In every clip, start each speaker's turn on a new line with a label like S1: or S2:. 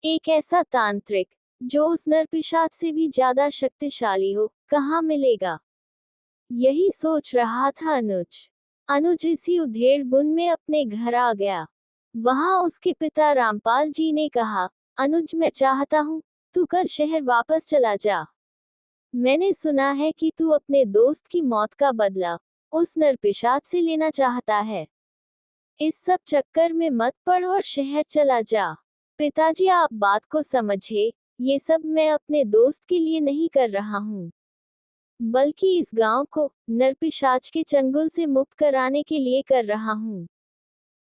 S1: एक ऐसा तांत्रिक जो उस नरपिशाच से भी ज्यादा शक्तिशाली हो, कहाँ मिलेगा? यही सोच रहा था अनुज। अनुज इसी उधेड़ बुन में अपने घर आ गया। वहां उसके पिता रामपाल जी ने कहा, अनुज मैं चाहता हूँ तू कल शहर वापस चला जा। मैंने सुना है कि तू अपने दोस्त की मौत का बदला उस नरपिशाच से लेना चाहता है। इस सब चक्कर में मत पड़ और शहर चला जा। पिताजी आप बात को समझे, ये सब मैं अपने दोस्त के लिए नहीं कर रहा हूँ, बल्कि इस गांव को नरपिशाच के चंगुल से मुक्त कराने के लिए कर रहा हूँ।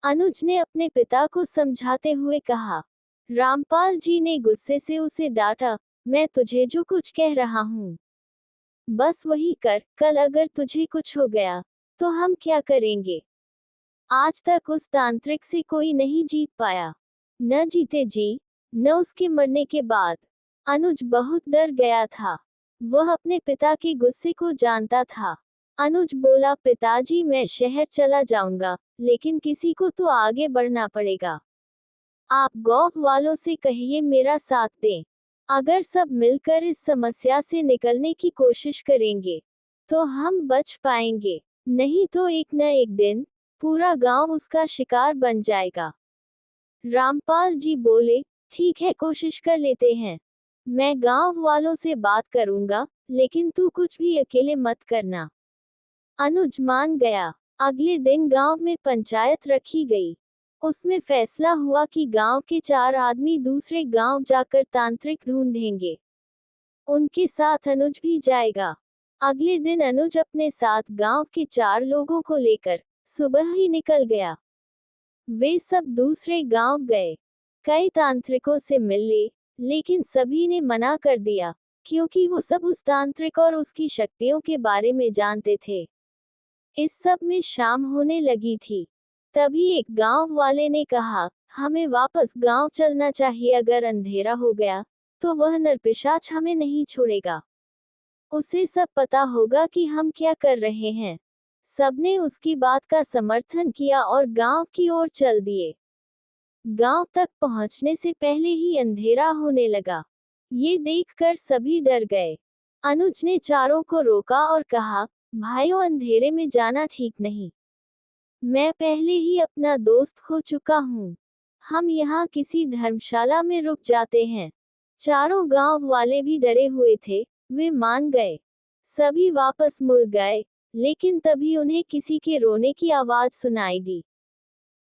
S1: अनुज ने अपने पिता को समझाते हुए कहा। रामपाल जी ने गुस्से से उसे डांटा, मैं तुझे जो कुछ कह रहा हूँ बस वही कर, कल अगर तुझे कुछ हो गया तो हम क्या करेंगे? आज तक उस तांत्रिक से कोई नहीं जीत पाया, न जीते जी, न उसके मरने के बाद। अनुज बहुत डर गया था। वह अपने पिता के गुस्से को जानता था। अनुज बोला, पिताजी मैं शहर चला जाऊंगा, लेकिन किसी को तो आगे बढ़ना पड़ेगा। आप गांव वालों से कहिए मेरा साथ दें। अगर सब मिलकर इस समस्या से निकलने की कोशिश करेंगे तो हम बच पाएंगे, नहीं तो एक न एक दिन पूरा गांव उसका शिकार बन जाएगा। रामपाल जी बोले, ठीक है कोशिश कर लेते हैं। मैं गांव वालों से बात करूंगा, लेकिन तू कुछ भी अकेले मत करना। अनुज मान गया। अगले दिन गांव में पंचायत रखी गई। उसमें फैसला हुआ कि गांव के 4 आदमी दूसरे गांव जाकर तांत्रिक ढूंढेंगे। उनके साथ अनुज भी जाएगा। अगले दिन अनुज अपने साथ गांव के 4 लोगों को लेकर सुबह ही निकल गया। वे सब दूसरे गांव गए। कई तांत्रिकों से मिले, लेकिन सभी ने मना कर दिया, क्योंकि वो सब उस तांत्रिक और उसकी शक्तियों के बारे में जानते थे। इस सब में शाम होने लगी थी। तभी एक गांव वाले ने कहा, हमें वापस गांव चलना चाहिए, अगर अंधेरा हो गया तो वह नरपिशाच हमें नहीं छोड़ेगा। उसे सब पता होगा कि हम क्या कर रहे हैं। सबने उसकी बात का समर्थन किया और गांव की ओर चल दिए। गांव तक पहुंचने से पहले ही अंधेरा होने लगा। ये देखकर सभी डर गए। अनुज ने चारों को रोका और कहा, भाइयों अंधेरे में जाना ठीक नहीं। मैं पहले ही अपना दोस्त खो चुका हूँ। हम यहाँ किसी धर्मशाला में रुक जाते हैं। चारों गांव वाले भी डरे हुए थे, वे मान गए। सभी वापस मुड़ गए, लेकिन तभी उन्हें किसी के रोने की आवाज सुनाई दी।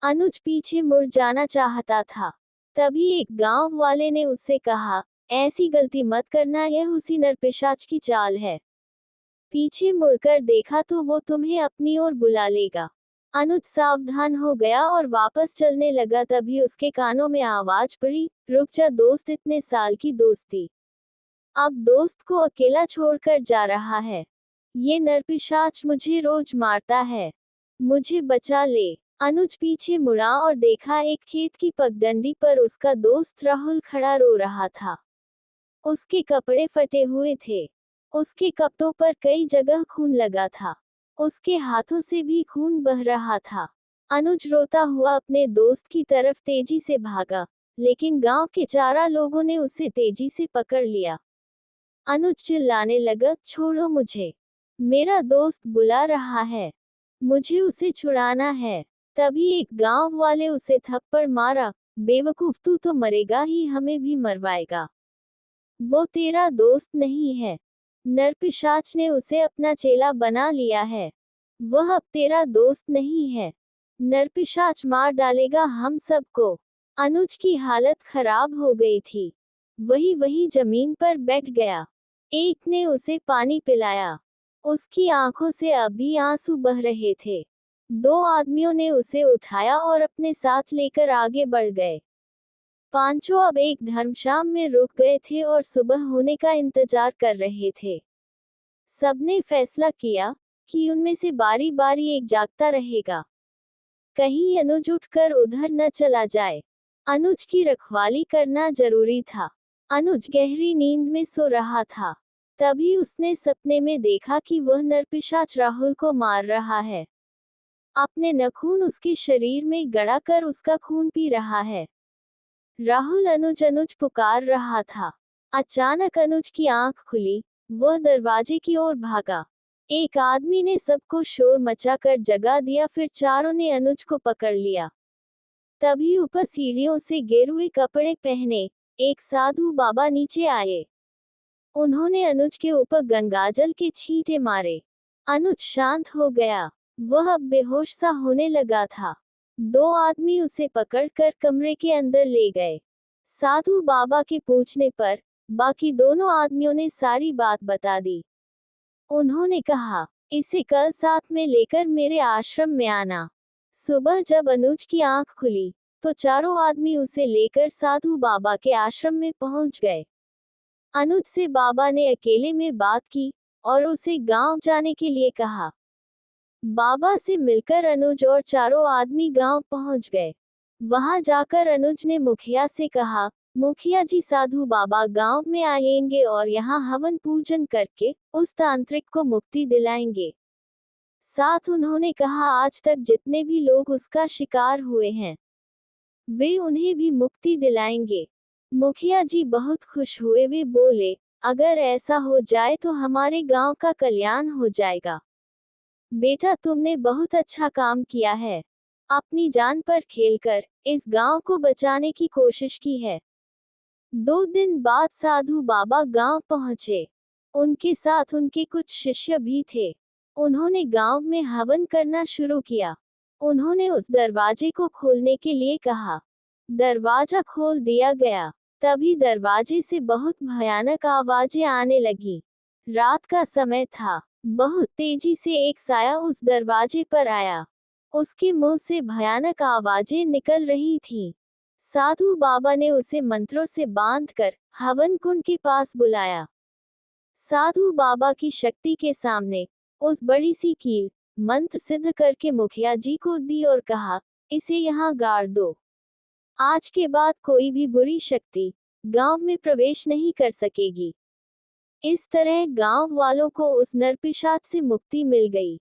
S1: अनुज पीछे मुड़ जाना चाहता था। तभी एक गांव वाले ने उससे कहा, ऐसी गलती मत करना, यह उसी नरपिशाच की चाल है। पीछे मुड़कर देखा तो वो तुम्हें अपनी ओर बुला लेगा। अनुज सावधान हो गया और वापस चलने लगा। तभी उसके कानों में आवाज पड़ी, रुक जा दोस्त, इतने साल की दोस्ती अब दोस्त को अकेला छोड़कर जा रहा है। ये नरपिशाच मुझे रोज मारता है, मुझे बचा ले। अनुज पीछे मुड़ा और देखा एक खेत की पगडंडी पर उसका दोस्त राहुल खड़ा रो रहा था। उसके कपड़े फटे हुए थे। उसके कपड़ों पर कई जगह खून लगा था। उसके हाथों से भी खून बह रहा था। अनुज रोता हुआ अपने दोस्त की तरफ तेजी से भागा, लेकिन गांव के 4 लोगों ने उसे तेजी से पकड़ लिया। अनुज चिल्लाने लगा, छोड़ो मुझे, मेरा दोस्त बुला रहा है, मुझे उसे छुड़ाना है। तभी एक गांव वाले उसे थप्पड़ मारा, बेवकूफ तू तो मरेगा ही, हमें भी मरवाएगा। वो तेरा दोस्त नहीं है। नरपिशाच ने उसे अपना चेला बना लिया है। वह अब तेरा दोस्त नहीं है। नरपिशाच मार डालेगा हम सबको। अनुज की हालत खराब हो गई थी। वही जमीन पर बैठ गया। एक ने उसे पानी पिलाया। उसकी आंखों से अभी आंसू बह रहे थे। 2 आदमियों ने उसे उठाया और अपने साथ लेकर आगे बढ़ गए। पांचों अब एक धर्मशाला में रुक गए थे और सुबह होने का इंतजार कर रहे थे। सबने फैसला किया कि उनमें से बारी बारी एक जागता रहेगा, कहीं अनुज उठकर उधर न चला जाए। अनुज की रखवाली करना जरूरी था। अनुज गहरी नींद में सो रहा था। तभी उसने सपने में देखा कि वह नरपिशाच राहुल को मार रहा है। अपने नाखून उसके शरीर में गड़ा कर उसका खून पी रहा है। राहुल अनुज अनुज पुकार रहा था। अचानक अनुज की आंख खुली, वह दरवाजे की ओर भागा। एक आदमी ने सबको शोर मचाकर जगा दिया, फिर चारों ने अनुज को पकड़ लिया। तभी ऊपर सीढ़ियों से गेरुए कपड़े पहने एक साधु बाबा नीचे आए। उन्होंने अनुज के ऊपर गंगाजल के छींटे मारे। अनुज शांत हो गया, वह अब बेहोश सा होने लगा था। दो आदमी उसे पकड़कर कमरे के अंदर ले गए। साधु बाबा के पूछने पर बाकी दोनों आदमियों ने सारी बात बता दी। उन्होंने कहा, इसे कल साथ में लेकर मेरे आश्रम में आना। सुबह जब अनुज की आंख खुली, तो चारों आदमी उसे लेकर साधु बाबा के आश्रम में पहुंच गए। अनुज से बाबा ने अकेले में बात की और उसे गांव जाने के लिए कहा। बाबा से मिलकर अनुज और चारों आदमी गांव पहुंच गए। वहां जाकर अनुज ने मुखिया से कहा, मुखिया जी, साधु बाबा गांव में आएंगे और यहां हवन पूजन करके उस तांत्रिक को मुक्ति दिलाएंगे। साथ उन्होंने कहा, आज तक जितने भी लोग उसका शिकार हुए हैं, वे उन्हें भी मुक्ति दिलाएंगे। मुखिया जी बहुत खुश हुए। वे बोले, अगर ऐसा हो जाए तो हमारे गांव का कल्याण हो जाएगा। बेटा, तुमने बहुत अच्छा काम किया है। अपनी जान पर खेलकर इस गांव को बचाने की कोशिश की है। 2 दिन बाद साधु बाबा गांव पहुंचे। उनके साथ उनके कुछ शिष्य भी थे। उन्होंने गांव में हवन करना शुरू किया। उन्होंने उस दरवाजे को खोलने के लिए कहा। दरवाजा खोल दिया गया। तभी दरवाजे से बहुत भयानक आवाजें आने लगी। रात का समय था। बहुत तेजी से एक साया उस दरवाजे पर आया। उसके मुंह से भयानक आवाजें निकल रही थीं। साधु बाबा ने उसे मंत्रों से बांधकर हवन कुंड के पास बुलाया। साधु बाबा की शक्ति के सामने उस बड़ी सी कील मंत्र सिद्ध करके मुखिया जी को दी और कहा, इसे यहाँ गाड़ दो। आज के बाद कोई भी बुरी शक्ति गांव में प्रवेश नहीं कर सकेगी। इस तरह गांव वालों को उस नरपिशाच से मुक्ति मिल गई।